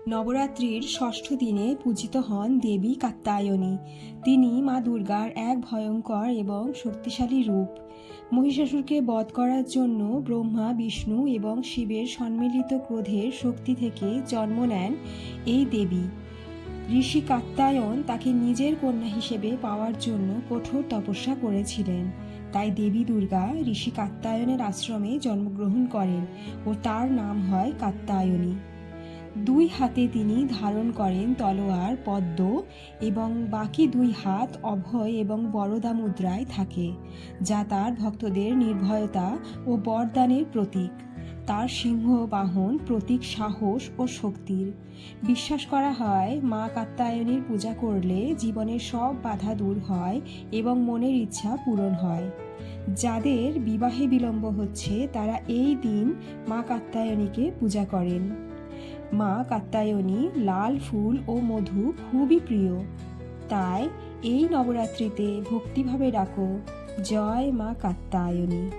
নবরাত্রির ষষ্ঠ দিনে পূজিত হন দেবী কাত্যায়নী। তিনি মা দুর্গার এক ভয়ঙ্কর এবং শক্তিশালী রূপ। মহিষাসুরকে বধ করার জন্য ব্রহ্মা, বিষ্ণু এবং শিবের সম্মিলিত ক্রোধের শক্তি থেকে জন্ম নেন এই দেবী। ঋষি কাত্যায়ন তাকে নিজের কন্যা হিসেবে পাওয়ার জন্য কঠোর তপস্যা করেছিলেন। তাই দেবী দুর্গা ঋষি কাত্যায়নের আশ্রমে জন্মগ্রহণ করেন ও তার নাম হয় কাত্যায়নী। দুই হাতে তিনি ধারণ করেন তলোয়ার, পদ্ম এবং বাকি দুই হাত অভয় এবং বরদা মুদ্রায় থাকে, যা তার ভক্তদের নির্ভয়তা ও বরদানের প্রতীক। তার সিংহ বাহন প্রতীক সাহস ও শক্তির। বিশ্বাস করা হয় মা কাত্যায়নীর পূজা করলে জীবনের সব বাধা দূর হয় এবং মনের ইচ্ছা পূরণ হয়। যাদের বিবাহে বিলম্ব হচ্ছে তারা এই দিন মা কাত্যায়নীকে পূজা করেন। মা কাত্যায়নী লাল ফুল ও মধু খুবই প্রিয়। তাই এই নবরাত্রিতে ভক্তিভাবে ডাকো, জয় মা কাত্যায়নী।